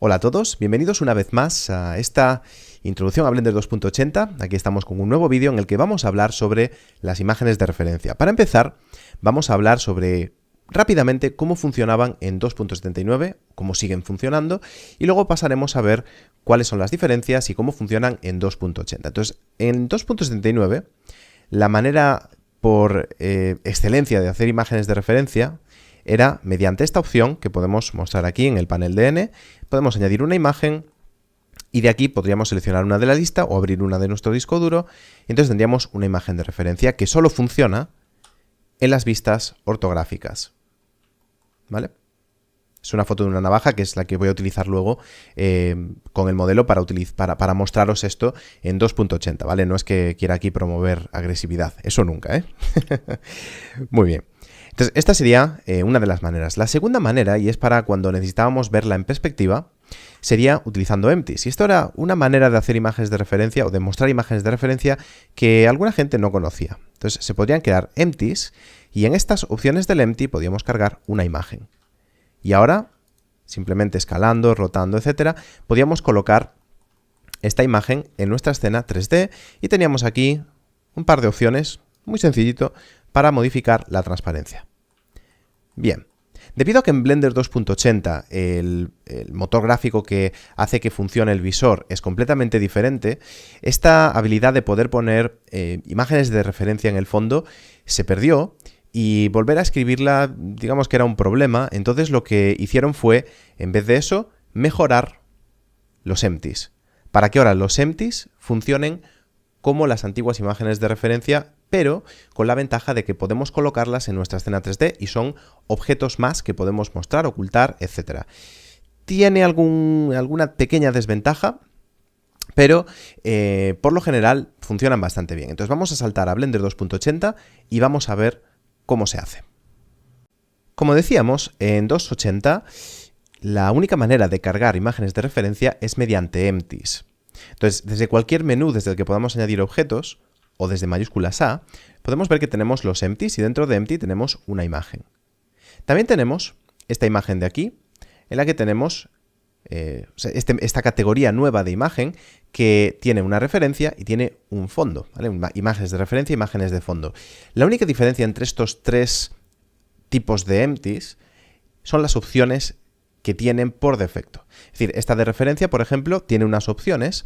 Hola a todos, bienvenidos una vez más a esta introducción a Blender 2.80. Aquí estamos con un nuevo vídeo en el que vamos a hablar sobre las imágenes de referencia. Para empezar, vamos a hablar sobre rápidamente cómo funcionaban en 2.79, cómo siguen funcionando, y luego pasaremos a ver cuáles son las diferencias y cómo funcionan en 2.80. Entonces, en 2.79, la manera por excelencia de hacer imágenes de referencia era mediante esta opción que podemos mostrar aquí en el panel de N. Podemos añadir una imagen y de aquí podríamos seleccionar una de la lista o abrir una de nuestro disco duro. Y entonces tendríamos una imagen de referencia que solo funciona en las vistas ortográficas. ¿Vale? Es una foto de una navaja que es la que voy a utilizar luego con el modelo para mostraros esto en 2.80, ¿vale? No es que quiera aquí promover agresividad, eso nunca, ¿eh? Muy bien. Entonces, esta sería una de las maneras. La segunda manera, y es para cuando necesitábamos verla en perspectiva, sería utilizando empties. Y esto era una manera de hacer imágenes de referencia o de mostrar imágenes de referencia que alguna gente no conocía. Entonces, se podrían crear empties y en estas opciones del empty podíamos cargar una imagen. Y ahora, simplemente escalando, rotando, etcétera, podíamos colocar esta imagen en nuestra escena 3D y teníamos aquí un par de opciones, muy sencillito, para modificar la transparencia. Bien, debido a que en Blender 2.80 el motor gráfico que hace que funcione el visor es completamente diferente, esta habilidad de poder poner imágenes de referencia en el fondo se perdió y volver a escribirla, digamos que era un problema. Entonces lo que hicieron fue, en vez de eso, mejorar los empties, para que ahora los empties funcionen como las antiguas imágenes de referencia, pero con la ventaja de que podemos colocarlas en nuestra escena 3D y son objetos más que podemos mostrar, ocultar, etc. Tiene alguna pequeña desventaja, pero por lo general funcionan bastante bien. Entonces vamos a saltar a Blender 2.80 y vamos a ver cómo se hace. Como decíamos, en 2.80 la única manera de cargar imágenes de referencia es mediante empties. Entonces, desde cualquier menú desde el que podamos añadir objetos, o desde mayúsculas A, podemos ver que tenemos los empties y dentro de empty tenemos una imagen. También tenemos esta imagen de aquí, en la que tenemos esta categoría nueva de imagen que tiene una referencia y tiene un fondo, ¿vale? Imágenes de referencia e imágenes de fondo. La única diferencia entre estos tres tipos de empties son las opciones que tienen por defecto. Es decir, esta de referencia, por ejemplo, tiene unas opciones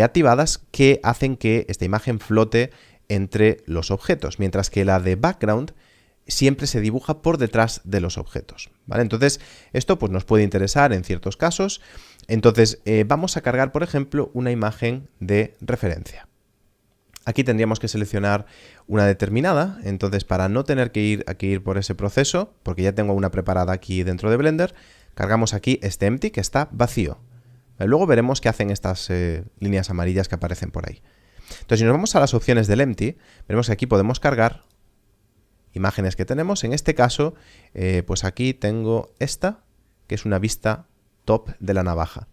activadas que hacen que esta imagen flote entre los objetos, mientras que la de background siempre se dibuja por detrás de los objetos, ¿vale? Entonces, esto pues, nos puede interesar en ciertos casos. Entonces, vamos a cargar, por ejemplo, una imagen de referencia. Aquí tendríamos que seleccionar una determinada, entonces para no tener que ir por ese proceso, porque ya tengo una preparada aquí dentro de Blender, cargamos aquí este empty que está vacío. Luego veremos qué hacen estas líneas amarillas que aparecen por ahí. Entonces, si nos vamos a las opciones del empty, veremos que aquí podemos cargar imágenes que tenemos. En este caso, pues aquí tengo esta, que es una vista top de la navaja.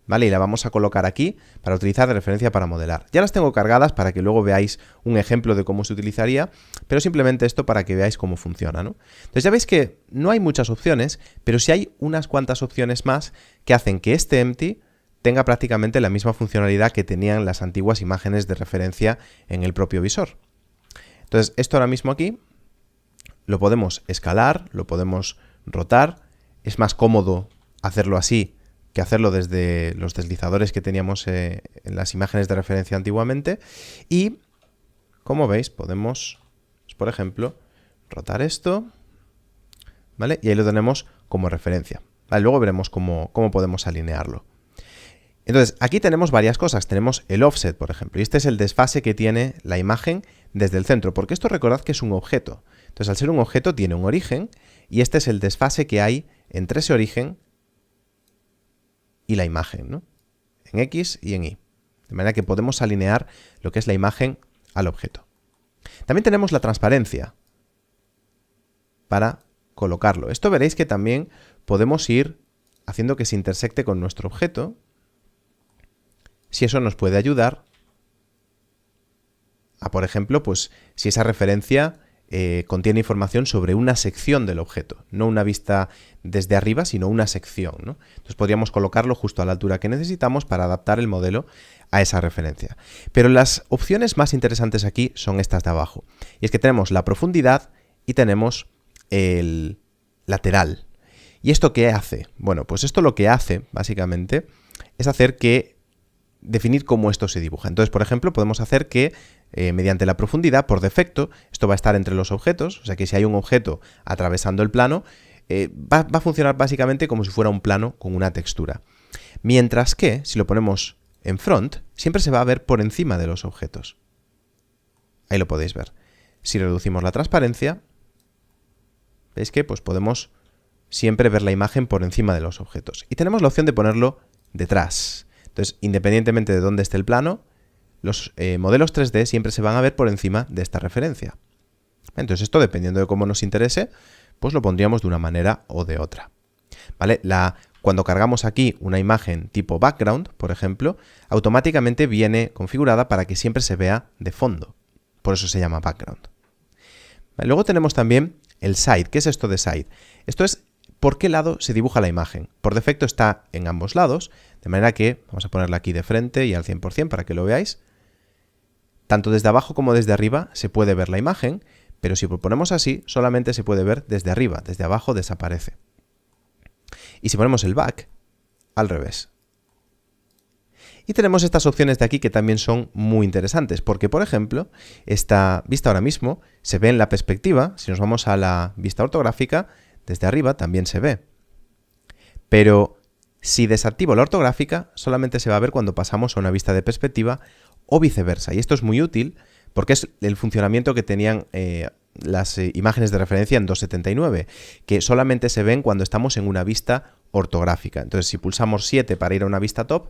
¿Vale? Y la vamos a colocar aquí para utilizar de referencia para modelar. Ya las tengo cargadas para que luego veáis un ejemplo de cómo se utilizaría, pero simplemente esto para que veáis cómo funciona, ¿no? Entonces ya veis que no hay muchas opciones, pero sí hay unas cuantas opciones más que hacen que este empty tenga prácticamente la misma funcionalidad que tenían las antiguas imágenes de referencia en el propio visor. Entonces esto ahora mismo aquí lo podemos escalar, lo podemos rotar, es más cómodo hacerlo así que hacerlo desde los deslizadores que teníamos en las imágenes de referencia antiguamente. Y, como veis, podemos, por ejemplo, rotar esto, ¿vale? Y ahí lo tenemos como referencia. ¿Vale? Luego veremos cómo podemos alinearlo. Entonces, aquí tenemos varias cosas. Tenemos el offset, por ejemplo, y este es el desfase que tiene la imagen desde el centro, porque esto recordad que es un objeto. Entonces, al ser un objeto, tiene un origen, y este es el desfase que hay entre ese origen y la imagen, ¿no? En X y en Y. De manera que podemos alinear lo que es la imagen al objeto. También tenemos la transparencia para colocarlo. Esto veréis que también podemos ir haciendo que se intersecte con nuestro objeto. Si eso nos puede ayudar a, por ejemplo, pues si esa referencia contiene información sobre una sección del objeto, no una vista desde arriba, sino una sección, ¿no? Entonces podríamos colocarlo justo a la altura que necesitamos para adaptar el modelo a esa referencia. Pero las opciones más interesantes aquí son estas de abajo. Y es que tenemos la profundidad y tenemos el lateral. ¿Y esto qué hace? Bueno, pues esto lo que hace, básicamente, es definir cómo esto se dibuja. Entonces, por ejemplo, podemos hacer que mediante la profundidad, por defecto, esto va a estar entre los objetos, o sea que si hay un objeto atravesando el plano, va a funcionar básicamente como si fuera un plano con una textura. Mientras que, si lo ponemos en front, siempre se va a ver por encima de los objetos. Ahí lo podéis ver. Si reducimos la transparencia, veis que pues podemos siempre ver la imagen por encima de los objetos. Y tenemos la opción de ponerlo detrás. Entonces, independientemente de dónde esté el plano, los modelos 3D siempre se van a ver por encima de esta referencia. Entonces esto, dependiendo de cómo nos interese, pues lo pondríamos de una manera o de otra. ¿Vale? Cuando cargamos aquí una imagen tipo background, por ejemplo, automáticamente viene configurada para que siempre se vea de fondo. Por eso se llama background. ¿Vale? Luego tenemos también el side. ¿Qué es esto de side? Esto es por qué lado se dibuja la imagen. Por defecto está en ambos lados, de manera que vamos a ponerla aquí de frente y al 100% para que lo veáis. Tanto desde abajo como desde arriba se puede ver la imagen, pero si lo ponemos así, solamente se puede ver desde arriba, desde abajo desaparece. Y si ponemos el back, al revés. Y tenemos estas opciones de aquí que también son muy interesantes, porque por ejemplo, esta vista ahora mismo se ve en la perspectiva. Si nos vamos a la vista ortográfica, desde arriba también se ve. Pero si desactivo la ortográfica, solamente se va a ver cuando pasamos a una vista de perspectiva o viceversa. Y esto es muy útil porque es el funcionamiento que tenían las imágenes de referencia en 2.79, que solamente se ven cuando estamos en una vista ortográfica. Entonces, si pulsamos 7 para ir a una vista top,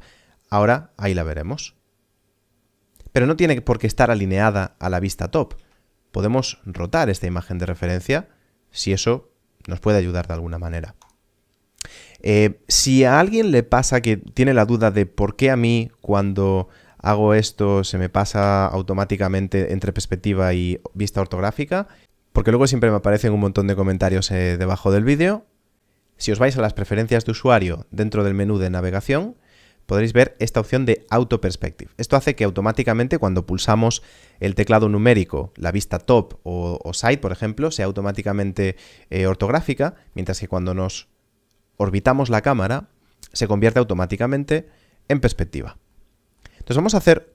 ahora ahí la veremos. Pero no tiene por qué estar alineada a la vista top. Podemos rotar esta imagen de referencia si eso nos puede ayudar de alguna manera. Si a alguien le pasa que tiene la duda de por qué a mí cuando hago esto se me pasa automáticamente entre perspectiva y vista ortográfica, porque luego siempre me aparecen un montón de comentarios debajo del vídeo, si os vais a las preferencias de usuario dentro del menú de navegación, podréis ver esta opción de Auto Perspective. Esto hace que automáticamente cuando pulsamos el teclado numérico, la vista top o side, por ejemplo, sea automáticamente ortográfica, mientras que cuando nos orbitamos la cámara, se convierte automáticamente en perspectiva. Entonces vamos a hacer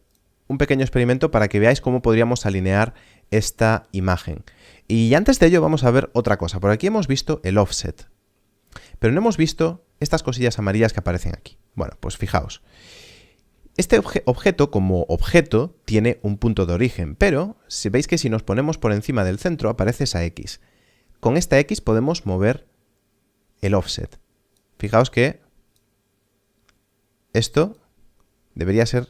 un pequeño experimento para que veáis cómo podríamos alinear esta imagen. Y antes de ello vamos a ver otra cosa. Por aquí hemos visto el offset, pero no hemos visto estas cosillas amarillas que aparecen aquí. Bueno, pues fijaos. Este objeto como objeto tiene un punto de origen, pero si veis que si nos ponemos por encima del centro aparece esa X. Con esta X podemos mover el offset. Fijaos que esto debería ser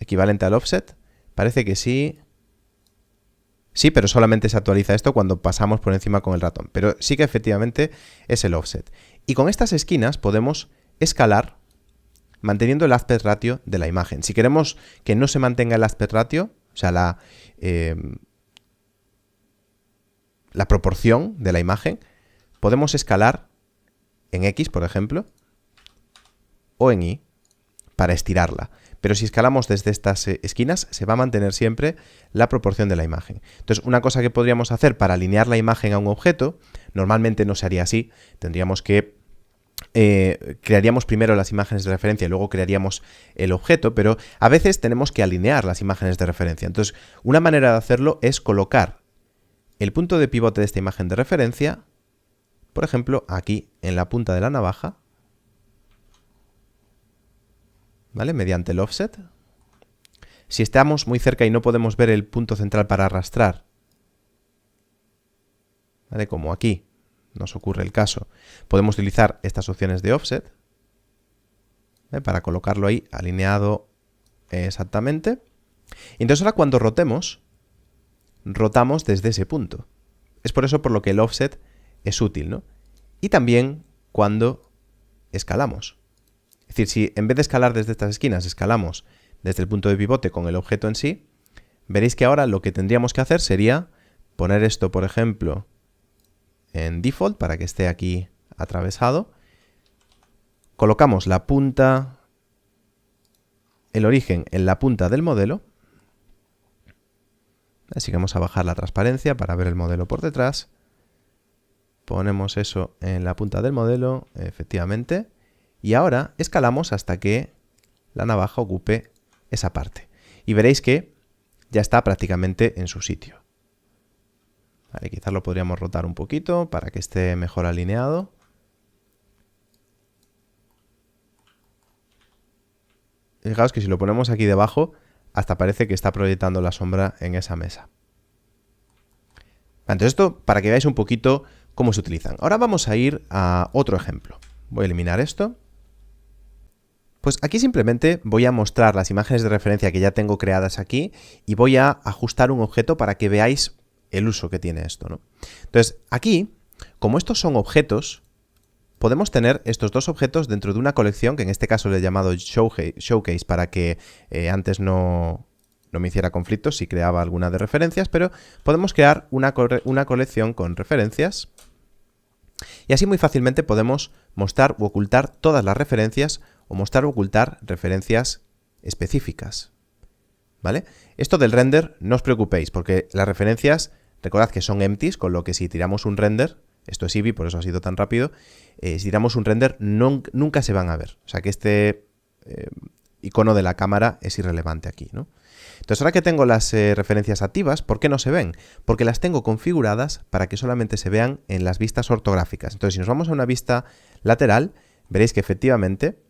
equivalente al offset. Parece que sí. Sí, pero solamente se actualiza esto cuando pasamos por encima con el ratón. Pero sí que efectivamente es el offset. Y con estas esquinas podemos escalar manteniendo el aspect ratio de la imagen. Si queremos que no se mantenga el aspect ratio, o sea, la proporción de la imagen, podemos escalar en X, por ejemplo, o en Y, para estirarla. Pero si escalamos desde estas esquinas, se va a mantener siempre la proporción de la imagen. Entonces, una cosa que podríamos hacer para alinear la imagen a un objeto, normalmente no se haría así, tendríamos que crearíamos primero las imágenes de referencia y luego crearíamos el objeto, pero a veces tenemos que alinear las imágenes de referencia. Entonces, una manera de hacerlo es colocar el punto de pivote de esta imagen de referencia, por ejemplo, aquí en la punta de la navaja, ¿vale? Mediante el offset. Si estamos muy cerca y no podemos ver el punto central para arrastrar, ¿vale? Como aquí nos ocurre el caso, podemos utilizar estas opciones de offset, ¿vale? Para colocarlo ahí alineado exactamente. Y entonces ahora cuando rotamos desde ese punto. Es por eso por lo que el offset es útil, ¿no? Y también cuando escalamos. Es decir, si en vez de escalar desde estas esquinas, escalamos desde el punto de pivote con el objeto en sí, veréis que ahora lo que tendríamos que hacer sería poner esto, por ejemplo, en default para que esté aquí atravesado. Colocamos la punta, el origen en la punta del modelo. Así que vamos a bajar la transparencia para ver el modelo por detrás. Ponemos eso en la punta del modelo, efectivamente. Y ahora escalamos hasta que la navaja ocupe esa parte. Y veréis que ya está prácticamente en su sitio. Vale, quizás lo podríamos rotar un poquito para que esté mejor alineado. Fijaos que si lo ponemos aquí debajo, hasta parece que está proyectando la sombra en esa mesa. Entonces esto para que veáis un poquito cómo se utilizan. Ahora vamos a ir a otro ejemplo. Voy a eliminar esto. Pues aquí simplemente voy a mostrar las imágenes de referencia que ya tengo creadas aquí y voy a ajustar un objeto para que veáis el uso que tiene esto, ¿no? Entonces aquí, como estos son objetos, podemos tener estos dos objetos dentro de una colección, que en este caso le he llamado Showcase para que antes no me hiciera conflictos si creaba alguna de referencias, pero podemos crear una colección con referencias y así muy fácilmente podemos mostrar u ocultar todas las referencias o mostrar o ocultar referencias específicas. ¿Vale? Esto del render no os preocupéis porque las referencias, recordad que son empties, con lo que si tiramos un render, esto es Eevee, por eso ha sido tan rápido, si tiramos un render nunca se van a ver. O sea que este icono de la cámara es irrelevante aquí, ¿no? Entonces ahora que tengo las referencias activas, ¿por qué no se ven? Porque las tengo configuradas para que solamente se vean en las vistas ortográficas. Entonces si nos vamos a una vista lateral, veréis que efectivamente,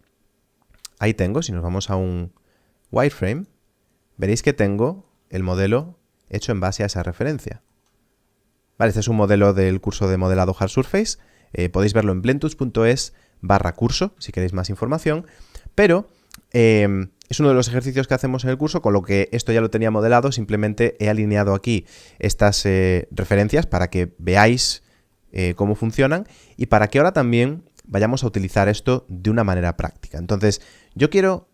ahí tengo, si nos vamos a un wireframe, veréis que tengo el modelo hecho en base a esa referencia. Vale, este es un modelo del curso de modelado Hard Surface. Podéis verlo en blentuts.es/curso si queréis más información. Pero es uno de los ejercicios que hacemos en el curso, con lo que esto ya lo tenía modelado. Simplemente he alineado aquí estas referencias para que veáis cómo funcionan y para que ahora también vayamos a utilizar esto de una manera práctica. Entonces, yo quiero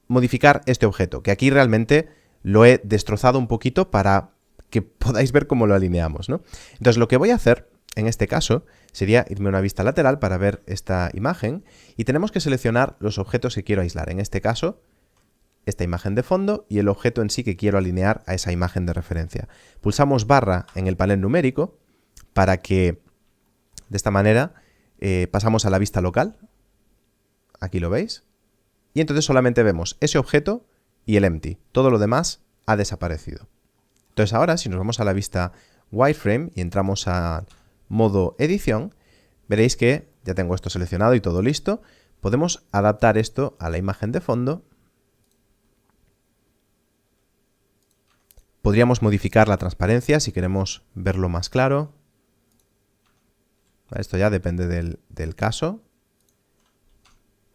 modificar este objeto, que aquí realmente lo he destrozado un poquito para que podáis ver cómo lo alineamos, ¿no? Entonces lo que voy a hacer en este caso sería irme a una vista lateral para ver esta imagen y tenemos que seleccionar los objetos que quiero aislar. En este caso, esta imagen de fondo y el objeto en sí que quiero alinear a esa imagen de referencia. Pulsamos barra en el panel numérico para que de esta manera pasamos a la vista local. Aquí lo veis. Y entonces solamente vemos ese objeto y el empty. Todo lo demás ha desaparecido. Entonces ahora, si nos vamos a la vista wireframe y entramos a modo edición, veréis que ya tengo esto seleccionado y todo listo. Podemos adaptar esto a la imagen de fondo. Podríamos modificar la transparencia si queremos verlo más claro. Esto ya depende del caso.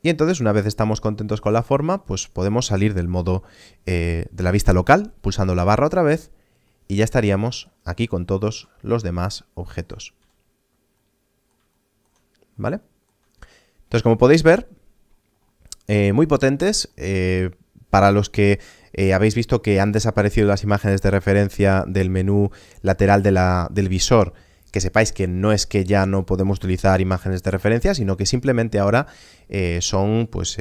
Y entonces, una vez estamos contentos con la forma, pues podemos salir del modo de la vista local, pulsando la barra otra vez, y ya estaríamos aquí con todos los demás objetos. ¿Vale? Entonces, como podéis ver, muy potentes. Para los que habéis visto que han desaparecido las imágenes de referencia del menú lateral del visor, que sepáis que no es que ya no podemos utilizar imágenes de referencia, sino que simplemente ahora son pues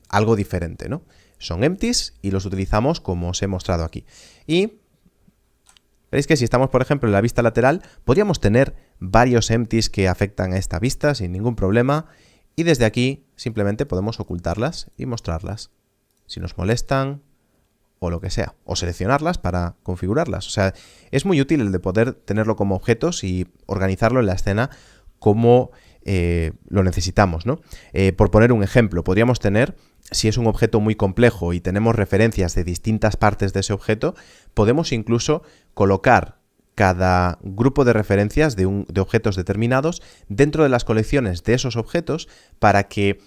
algo diferente, ¿no? Son empties y los utilizamos como os he mostrado aquí. Y veréis que si estamos, por ejemplo, en la vista lateral, podríamos tener varios empties que afectan a esta vista sin ningún problema. Y desde aquí simplemente podemos ocultarlas y mostrarlas si nos molestan o lo que sea, o seleccionarlas para configurarlas. O sea, es muy útil el de poder tenerlo como objetos y organizarlo en la escena como lo necesitamos, ¿no? Por poner un ejemplo, podríamos tener, si es un objeto muy complejo y tenemos referencias de distintas partes de ese objeto, podemos incluso colocar cada grupo de referencias de objetos determinados dentro de las colecciones de esos objetos para que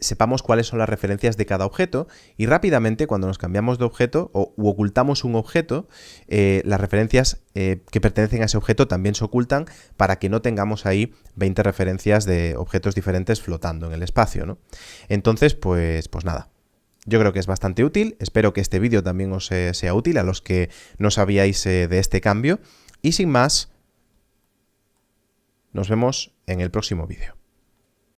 sepamos cuáles son las referencias de cada objeto y rápidamente cuando nos cambiamos de objeto u ocultamos un objeto, las referencias que pertenecen a ese objeto también se ocultan para que no tengamos ahí 20 referencias de objetos diferentes flotando en el espacio, ¿no? Entonces, pues nada, Yo creo que es bastante útil, espero que este vídeo también os sea útil a los que no sabíais de este cambio. Y sin más, nos vemos en el próximo vídeo.